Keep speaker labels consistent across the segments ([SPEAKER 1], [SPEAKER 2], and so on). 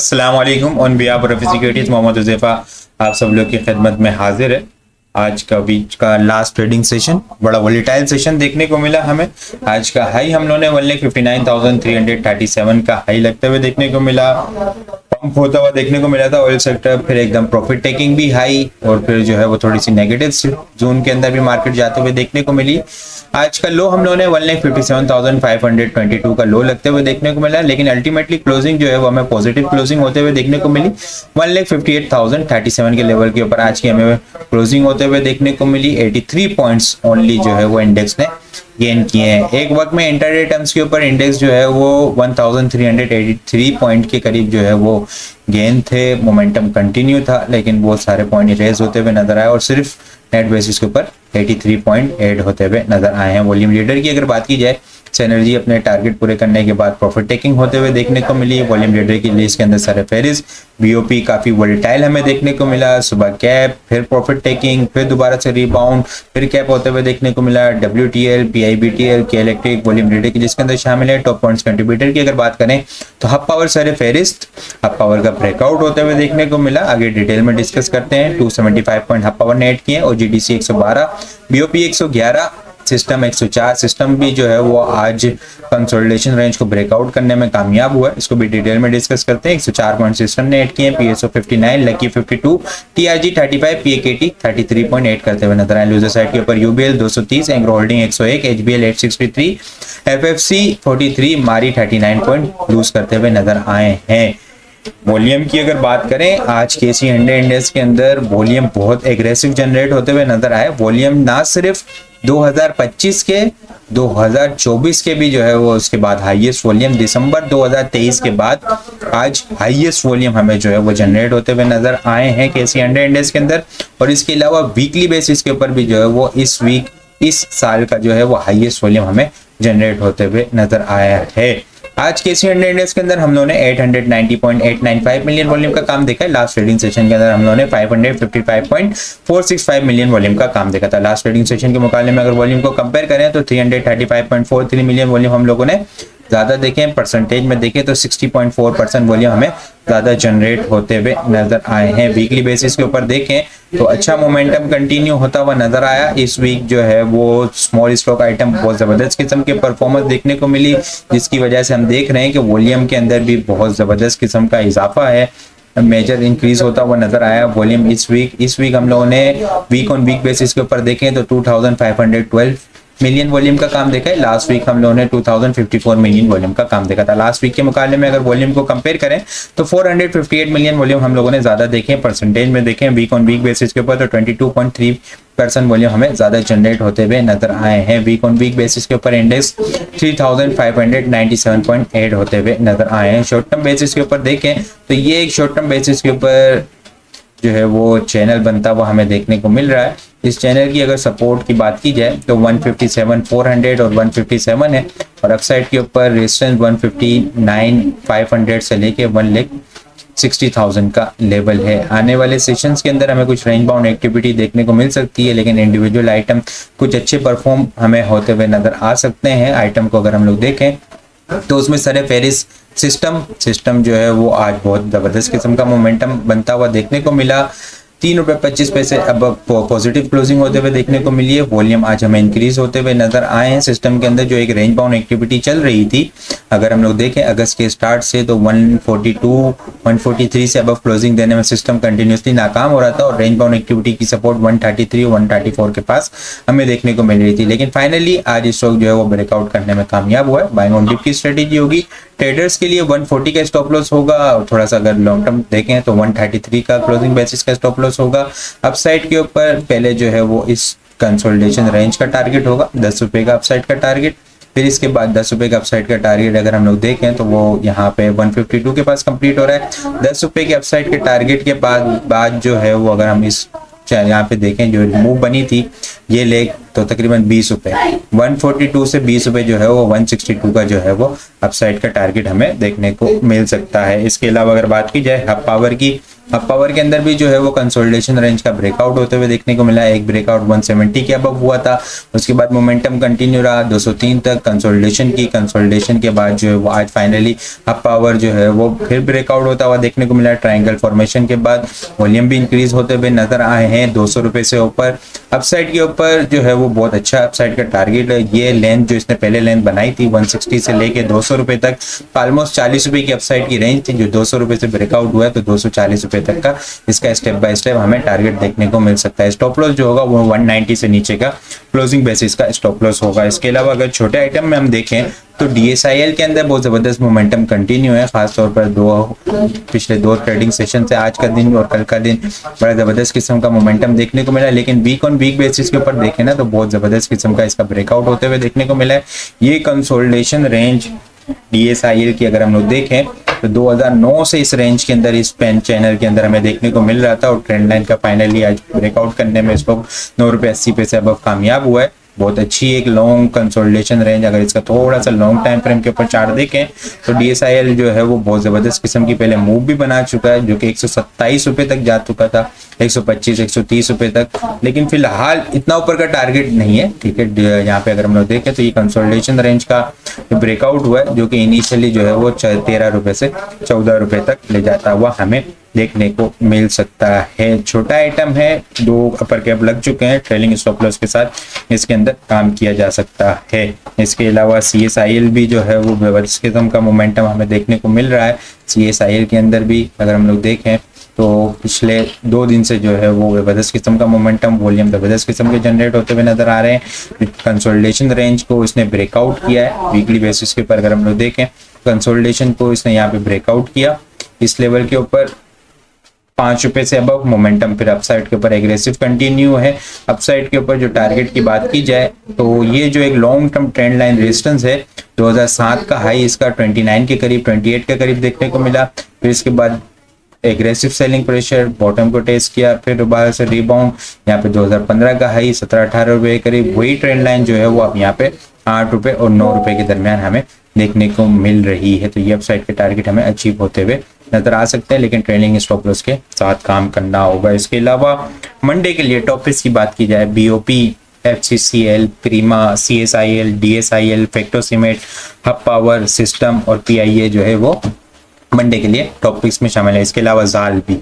[SPEAKER 1] अस्सलाम वालेकुम। On behalf of securities Mohammad Huzaifa आप सब लोग की खिदमत में हाजिर है। आज का बीच का लास्ट ट्रेडिंग सेशन बड़ा वोलेटाइल सेशन देखने को मिला हमें। आज का हाई हम लोगों ने 1,59,337 का हाई लगते हुए देखने को मिला, पंप होता हुआ देखने को मिला था ऑयल सेक्टर। फिर एकदम प्रॉफिट टेकिंग भी हाई और फिर जो है वो थोड़ी सी नेगेटिव जोन के अंदर भी मार्केट जाते हुए देखने को मिली। आज का लो हम लोगों ने 1,57,522 का लो लगते हुए देखने को मिला, लेकिन अल्टीमेटली क्लोजिंग जो है वो हमें पॉजिटिव क्लोजिंग होते हुए देखने को मिली। 1,58,037 के लेवल के ऊपर आज की हमें क्लोजिंग होते हुए देखने को मिली। 83 पॉइंट्स ओनली जो है वो इंडेक्स ने गेन किए हैं। एक वक्त में इंटरडे टर्म्स के ऊपर इंडेक्स जो है वो 1383 पॉइंट के करीब जो है वो गेन थे, मोमेंटम कंटिन्यू था, लेकिन वो सारे पॉइंट इरेज होते हुए नजर आए और सिर्फ नेट बेसिस के ऊपर 83 पॉइंट ऐड होते हुए नजर आए हैं। वॉल्यूम लीडर की अगर बात की जाए, एनर्जी अपने टारगेट पूरे करने के बाद प्रॉफिट टेकिंग होते हुए देखने को मिली। वॉल्यूम लीडर की लिस्ट के अंदर सर फेरिस, बीओपी काफी वोलेटाइल हमें देखने को मिला। सुबह कैप, फिर प्रॉफिट टेकिंग, फिर दोबारा से रिबाउंड, फिर कैप होते हुए देखने को मिला। WTL, PIBTL, के इलेक्ट्रिक वॉल्यूम लीडर की जिसके अंदर शामिल है। टॉप पॉइंट्स कंट्रीब्यूटर की अगर बात करें तो हब पावर सर फेरिस्ट, हब पावर का ब्रेकआउट होते हुए देखने को मिला। आगे डिटेल में डिस्कस करते हैं। 275 पॉइंट हब पावर ने ऐड किए और GDC 112, BOP 111, सिस्टम 104। सिस्टम भी जो है वो आज कंसोलिडेशन रेंज को ब्रेकआउट करने में कामयाब हुआ है, इसको भी डिटेल में डिस्कस करते हैं। 104 पॉइंट सिस्टम ने ऐड किए। PSO 59, लकी 52, TRG 35, PAKT 33.8 करते हुए नजर आए। लूजर साइड के ऊपर UBL 230, Engro holding 101, HBL 863, FFC 43, मारी 39 पॉइंट लूज करते हुए नजर आए हैं। वॉल्यूम की अगर बात करें, आज KC 100 इंडेक्स के अंदर वॉल्यूम बहुत एग्रेसिव जनरेट होते हुए नजर आए। वॉल्यूम ना सिर्फ 2025 के, 2024 के भी जो है वो उसके बाद हाईएस्ट वॉल्यूम, दिसंबर 2023 के बाद आज हाईएस्ट वॉल्यूम हमें जो है वो जनरेट होते हुए नजर आए हैं KC 100 इंडेक्स के अंदर। और इसके अलावा वीकली बेसिस के ऊपर भी जो है वो इस साल का जो है वो हाईएस्ट वॉल्यूम हमें जनरेट होते हुए नजर आया है। आज KC 100 इंडेक्स के अंदर हम लोगों ने 890.895 मिलियन वॉल्यूम का काम देखा है। लास्ट ट्रेडिंग सेशन के अंदर हम लोगों ने 555.465 मिलियन वॉल्यूम का काम देखा था। लास्ट ट्रेडिंग सेशन के मुकाबले में अगर वॉल्यूम को कंपेयर करें तो 335.43 मिलियन वॉल्यूम हम लोगों ने ज्यादा देखें। परसेंटेज में देखें तो 60.4% वॉल्यूम हमें ज्यादा जनरेट होते हुए नजर आए हैं। वीकली बेसिस के ऊपर देखें तो अच्छा मोमेंटम कंटिन्यू होता हुआ नजर आया। इस वीक जो है वो स्मॉल स्टॉक आइटम बहुत जबरदस्त किस्म के परफॉर्मेंस देखने को मिली, जिसकी वजह से हम देख रहे हैं कि वॉल्यूम के अंदर भी बहुत जबरदस्त किस्म का इजाफा है, मेजर इंक्रीज होता हुआ नजर आया वॉल्यूम इस वीक हम लोगों ने वीक ऑन वीक बेसिस के ऊपर देखें तो 2512 मिलियन वॉल्यूम का काम देखा है। लास्ट वीक हम लोगों ने 2054 मिलियन वॉल्यूम का काम देखा था। लास्ट वीक के मुकाबले में अगर वॉल्यूम को कंपेयर करें तो 458 मिलियन वॉल्यूम हम लोगों ने ज्यादा देखे। परसेंटेज में देखें वीक ऑन वीक बेसिस के ऊपर तो 22.3% वॉल्यूम हमें ज्यादा जनरेट होते हुए नजर आए हैं। वीक ऑन वीक बेसिस के ऊपर इंडेक्स 3597.8 होते हुए नजर आए हैं। शॉर्ट टर्म बेसिस के ऊपर देखें तो ये एक शॉर्ट टर्म बेसिस के ऊपर जो है वो चैनल बनता हुआ हमें देखने को मिल रहा है। इस चैनल की अगर सपोर्ट की बात की जाए तो 157,400 और 157 है, और अपसाइड के ऊपर रेजिस्टेंस 159,500 से लेके 1,60,000 का लेवल है। आने वाले सेशंस के अंदर हमें कुछ रेंज बाउंड एक्टिविटी देखने को मिल सकती है, लेकिन इंडिविजुअल आइटम कुछ अच्छे परफॉर्म हमें होते हुए नजर आ सकते हैं। आइटम को अगर हम लोग देखें तो उसमें सर फेरिस सिस्टम जो है वो आज बहुत जबरदस्त किस्म का मोमेंटम बनता हुआ देखने को मिला। 3 रुपये 25 पैसे अब पॉजिटिव क्लोजिंग होते हुए देखने को मिली है। वॉल्यूम आज हमें इंक्रीज होते हुए नजर आए हैं। सिस्टम के अंदर जो एक रेंज बाउंड एक्टिविटी चल रही थी, अगर हम लोग देखें अगस्त के स्टार्ट से, तो 142 143 से अब क्लोजिंग देने में सिस्टम कंटिन्यूसली नाकाम हो रहा था और रेंज बाउंड एक्टिविटी की सपोर्ट 133 134 के पास हमें देखने को मिल रही थी। लेकिन फाइनली आज स्टॉक जो है वो ब्रेकआउट करने में कामयाब हुआ है। बाइंग ऑन डिप की स्ट्रेटेजी होगी ट्रेडर्स के लिए 140 का स्टॉप लॉस होगा, और थोड़ा सा अगर लॉन्ग टर्म देखें तो 133 का क्लोजिंग बेसिस का स्टॉप लॉस होगा। अपसाइड के ऊपर पहले जो है वो इस कंसोलिडेशन रेंज का टारगेट होगा 10 रुपए का अपसाइड का टारगेट, फिर इसके बाद 10 रुपए का अपसाइड का टारगेट अगर हम लोग देखें तो वो यहाँ पे 152 के पास कंप्लीट हो रहा है। 10 रुपए के अपसाइड के टारगेट के बाद जो है वो अगर हम इस यहाँ पे देखें जो मूव बनी थी ये लेग तो तकरीबन 20 रुपए, 142 से 20 रुपए जो है वो 162 का जो है वो अपसाइड का टारगेट हमें देखने को मिल सकता है। इसके अलावा अगर बात की जाए हब पावर की अब पावर के अंदर भी जो है वो कंसोलिडेशन रेंज का ब्रेकआउट होते हुए देखने को मिला। एक ब्रेकआउट 170 के अबव हुआ था, उसके बाद मोमेंटम कंटिन्यू रहा 203 तक कंसोलिडेशन की। कंसोलिडेशन के बाद जो है वो आज फाइनली अब पावर जो है वो फिर ब्रेकआउट होता हुआ देखने को मिला। ट्रायंगल फॉर्मेशन के बाद वॉल्यूम भी इंक्रीज होते हुए नजर आए हैं 200 रुपए से ऊपर। अपसाइड के ऊपर जो है वो बहुत अच्छा अपसाइड का टारगेट है। ये लेंथ जो इसने पहले लेंथ बनाई थी 160 से लेके 200 रुपए तक, ऑलमोस्ट 40 रुपए की अपसाइड की रेंज थी, जो 200 रुपए से ब्रेकआउट हुआ है तो 240 रुपए तक का इसका स्टेप बाय स्टेप हमें टारगेट देखने को मिल सकता है। स्टॉप लॉस जो होगा वो 190 से नीचे का क्लोजिंग बेसिस का स्टॉप लॉस होगा। इसके अलावा अगर छोटे आइटम में हम देखें तो DSIL के अंदर बहुत जबरदस्त मोमेंटम कंटिन्यू है, खासतौर पर पिछले दो ट्रेडिंग सेशन से आज का दिन और कल का दिन बड़ा जबरदस्त किस्म का मोमेंटम देखने को मिला। लेकिन वीक ऑन वीक बेसिस के ऊपर देखें ना तो बहुत जबरदस्त किस्म का इसका ब्रेकआउट होते हुए देखने को मिला है। ये कंसोलिडेशन रेंज DSIL की अगर हम लोग देखें तो 2009 से इस रेंज के अंदर, इस पेन चैनल के अंदर हमें देखने को मिल रहा था और ट्रेंड लाइन का फाइनली आज ब्रेकआउट करने में इसको 9 रुपये 80 पैसे अब कामयाब हुआ है। बहुत अच्छी एक लॉन्ग कंसोलिडेशन रेंज। अगर इसका थोड़ा सा लॉन्ग टाइम फ्रेम के ऊपर चार्ट देखें तो DSIL जो है वो बहुत जबरदस्त किस्म की पहले मूव भी बना चुका है, जो कि 127 रुपए तक जा चुका था, 125 130 रुपए तक, लेकिन फिलहाल इतना ऊपर का टारगेट नहीं है। ठीक है, यहाँ पे अगर हम लोग देखें तो ये कंसोलिडेशन रेंज का ब्रेकआउट हुआ है, जो कि इनिशियली जो है वो 13 रुपए से 14 रुपए तक ले जाता हुआ हमें देखने को मिल सकता है। छोटा आइटम है, 2 अपर कैप लग चुके हैं, ट्रेलिंग स्टॉप लॉस के साथ इसके अंदर काम किया जा सकता है। इसके अलावा CSIL भी जो है वो जबरदस्त किस्म का मोमेंटम हमें देखने को मिल रहा है। CSIL के अंदर भी अगर हम लोग देखें तो पिछले 2 दिन से जो है वो जबरदस्त किस्म का मोमेंटम, वॉल्यूम जबरदस्त किस्म के जनरेट होते हुए नजर आ रहे हैं। कंसोलिडेशन रेंज को इसने ब्रेकआउट किया है वीकली बेसिस के ऊपर। अगर हम लोग देखें कंसोलिडेशन को इसने यहाँ पे ब्रेकआउट किया इस लेवल के ऊपर 5 रुपए से अबव मोमेंटम फिर अपसाइड के ऊपर एग्रेसिव कंटिन्यू है। अपसाइड के ऊपर जो टारगेट की बात की जाए तो ये जो एक long term trend line resistance है 2007 का हाई इसका 29 के करीब 28 के करीब देखने को मिला। फिर इसके बाद एग्रेसिव सेलिंग प्रेशर, बॉटम को टेस्ट किया, फिर दोबारा से रिबाउंड, यहाँ पे 2015 का हाई 17-18 रुपए के करीब। वही ट्रेंड लाइन जो है वो अब यहाँ पे 8 रुपए और 9 रुपए के दरमियान हमें देखने को मिल रही है। तो ये अपसाइड के टारगेट हमें अचीव होते हुए नजर आ सकते हैं, लेकिन ट्रेलिंग स्टॉप लॉस के साथ काम करना होगा। इसके अलावा मंडे के लिए टॉपिक्स की बात की जाए, BOP, FCCL, प्रीमा, CSIL, DSIL, फैक्टोसीमेट, हब पावर, सिस्टम और PIA जो है वो मंडे के लिए टॉपिक्स में शामिल है। इसके अलावा जाल भी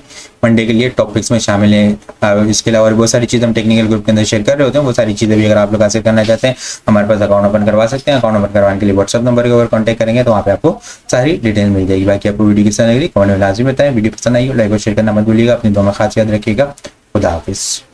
[SPEAKER 1] मंडे के लिए टॉपिक्स में शामिल है। इसके अलावा बहुत सारी चीज़ हम टेक्निकल ग्रुप के अंदर शेयर कर रहे होते हैं। वो सारी चीज़ें भी अगर आप लोग हासिल करना चाहते हैं हमारे पास अकाउंट ओपन करवा सकते हैं। अकाउंट ओपन करवाने के लिए व्हाट्सअप नंबर के ऊपर कॉन्टैक्ट करेंगे तो वहाँ पे आपको सारी डिटेल मिल जाएगी। बाकी आपको वीडियो कैसा लग रही कमेंट में लाजमी बताएं। वीडियो पसंद आई हो लाइक और शेयर करना मत भूलिएगा। अपनी दुआ में खास याद रखिएगा। खुदा हाफिज़।